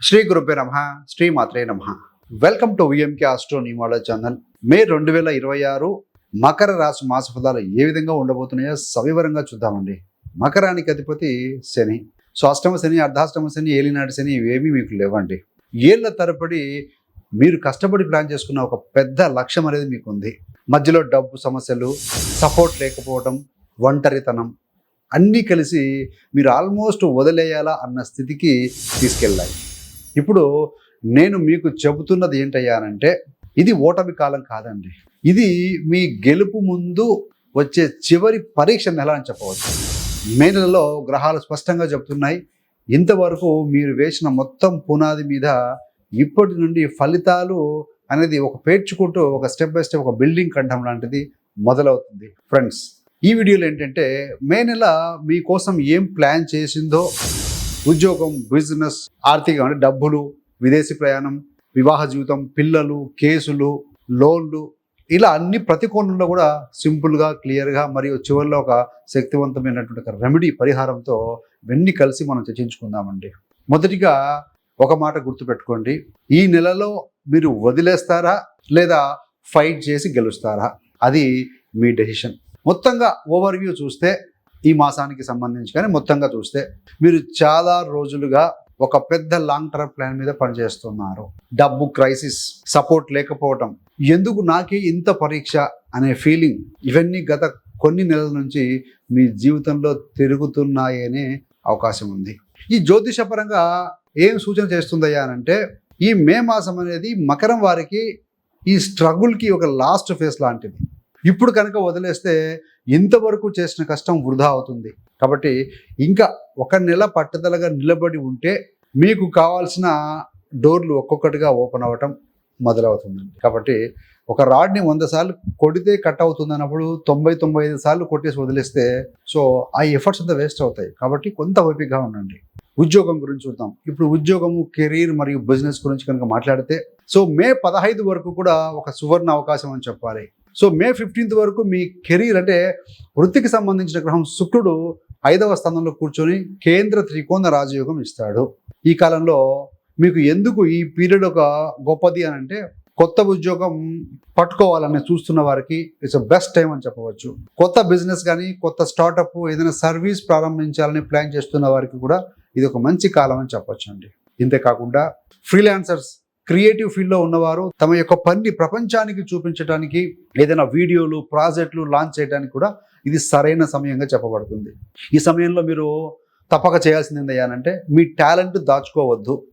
శ్రీ గురుభ్యో నమః శ్రీ మాత్రే నమః. Welcome to VMK astro numerology channel. May 2026 మకర రాశి మాస ఫలాలు ఏ విధంగా ఉండబోతున్నాయో సవివరంగా చూద్దామండి. మకరానికి అధిపతి శని. సో అష్టమ శని, అర్ధాష్టమ శని, ఏలినాటి శని ఇవేమీ మీకు లేవండి. ఏళ్ల తరబడి మీరు కష్టపడి ప్లాన్ చేసుకున్న ఒక పెద్ద లక్ష్యం అనేది మీకు ఉంది. మధ్యలో డబ్బు సమస్యలు, సపోర్ట్ లేకపోవడం, ఒంటరితనం అన్నీ కలిసి మీరు ఆల్మోస్ట్ వదిలేయాలా అన్న స్థితికి తీసుకెళ్ళాయి. ఇప్పుడు నేను మీకు చెబుతున్నది ఏంటయ్యానంటే, ఇది ఓటమి కాలం కాదండి. ఇది మీ గెలుపు ముందు వచ్చే చివరి పరీక్ష నెల అని చెప్పవచ్చు. మే నెలలో గ్రహాలు స్పష్టంగా చెబుతున్నాయి, ఇంతవరకు మీరు వేసిన మొత్తం పునాది మీద ఇప్పటి నుండి ఫలితాలు అనేది ఒక పేర్చుకుంటూ ఒక స్టెప్ బై స్టెప్ ఒక బిల్డింగ్ కట్టడం లాంటిది మొదలవుతుంది. ఫ్రెండ్స్, ఈ వీడియోలో ఏంటంటే మే నెల మీకోసం ఏం ప్లాన్ చేసిందో, ఉద్యోగం, బిజినెస్, ఆర్థికం అంటే డబ్బులు, విదేశీ ప్రయాణం, వివాహ జీవితం, పిల్లలు, కేసులు, లోన్లు, ఇలా అన్ని ప్రతి కోణంలో కూడా సింపుల్గా, క్లియర్గా మరియు చివరిలో ఒక శక్తివంతమైనటువంటి ఒక రెమెడీ పరిహారంతో ఇవన్నీ కలిసి మనం చర్చించుకుందామండి. మొదటిగా ఒక మాట గుర్తుపెట్టుకోండి, ఈ నెలలో మీరు వదిలేస్తారా లేదా ఫైట్ చేసి గెలుస్తారా, అది మీ డెసిషన్. మొత్తంగా ఓవర్వ్యూ చూస్తే ఈ మాసానికి సంబంధించి కానీ మొత్తంగా చూస్తే మీరు చాలా రోజులుగా ఒక పెద్ద లాంగ్ టర్మ్ ప్లాన్ మీద పనిచేస్తున్నారు. డబ్బు క్రైసిస్, సపోర్ట్ లేకపోవటం, ఎందుకు నాకే ఇంత పరీక్ష అనే ఫీలింగ్, ఇవన్నీ గత కొన్ని నెలల నుంచి మీ జీవితంలో తిరుగుతున్నాయనే అవకాశం ఉంది. ఈ జ్యోతిషపరంగా ఏం సూచన చేస్తుందయ్యా అంటే, ఈ మే మాసం అనేది మకరం వారికి ఈ స్ట్రగుల్కి ఒక లాస్ట్ ఫేస్ లాంటిది. ఇప్పుడు కనుక వదిలేస్తే ఇంతవరకు చేసిన కష్టం వృధా అవుతుంది. కాబట్టి ఇంకా ఒక నెల పట్టుదలగా నిలబడి ఉంటే మీకు కావాల్సిన డోర్లు ఒక్కొక్కటిగా ఓపెన్ అవ్వటం మొదలవుతుందండి. కాబట్టి ఒక రాడ్ని 100 సార్లు కొడితే కట్ అవుతుంది అన్నప్పుడు 90-95 సార్లు కొట్టేసి వదిలేస్తే సో ఆ ఎఫర్ట్స్ అంతా వేస్ట్ అవుతాయి. కాబట్టి కొంత ఓపికగా ఉండండి. ఉద్యోగం గురించి చూద్దాం. ఇప్పుడు ఉద్యోగము, కెరీర్ మరియు బిజినెస్ గురించి కనుక మాట్లాడితే, సో మే 15 వరకు కూడా ఒక సువర్ణ అవకాశం అని చెప్పాలి. సో మే 15 వరకు మీ కెరీర్ అంటే వృత్తికి సంబంధించిన గ్రహం శుక్రుడు 5వ స్థానంలో కూర్చొని కేంద్ర త్రికోణ రాజయోగం ఇస్తాడు. ఈ కాలంలో మీకు ఎందుకు ఈ పీరియడ్ ఒక గొప్పది అని అంటే, కొత్త ఉద్యోగం పట్టుకోవాలని చూస్తున్న వారికి ఇట్స్ బెస్ట్ టైం అని చెప్పవచ్చు. కొత్త బిజినెస్ కానీ, కొత్త స్టార్టప్, ఏదైనా సర్వీస్ ప్రారంభించాలని ప్లాన్ చేస్తున్న వారికి కూడా ఇది ఒక మంచి కాలం అని చెప్పొచ్చు అండి. ఇంతేకాకుండా ఫ్రీలాన్సర్స్, క్రియేటివ్ ఫీల్డ్లో ఉన్నవారు తమ యొక్క పనిని ప్రపంచానికి చూపించడానికి, ఏదైనా వీడియోలు, ప్రాజెక్టులు లాంచ్ చేయడానికి కూడా ఇది సరైన సమయంగా చెప్పబడుతుంది. ఈ సమయంలో మీరు తప్పక చేయాల్సింది ఏంటంటే, మీ టాలెంట్ దాచుకోవద్దు.